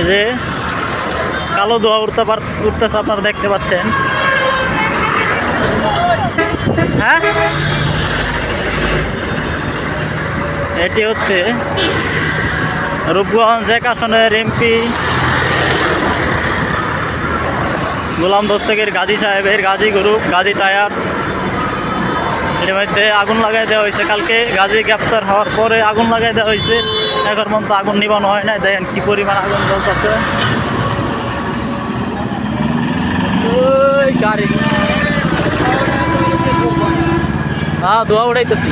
যে কালো ধোঁয়া উঠতেছে আপনারা দেখতে পাচ্ছেন। হ্যাঁ, এটি হচ্ছে রূপগঞ্জ 1 আসনের এমপি গোলাম দস্তগীর গাজী সাহেবের গাজী গ্রুপ গাজী টায়ার্স। এর মধ্যে আগুন লাগাই দেওয়া হয়েছে। কালকে গাজী গ্রেপ্তার হওয়ার পরে আগুন লাগাই দেওয়া হয়েছে। এখন পর্যন্ত আগুন নিবানো হয় না। দেখেন কি পরিমাণ আগুন জ্বলতেছে। গাড়ি ধোয়া উড়াইতেছি।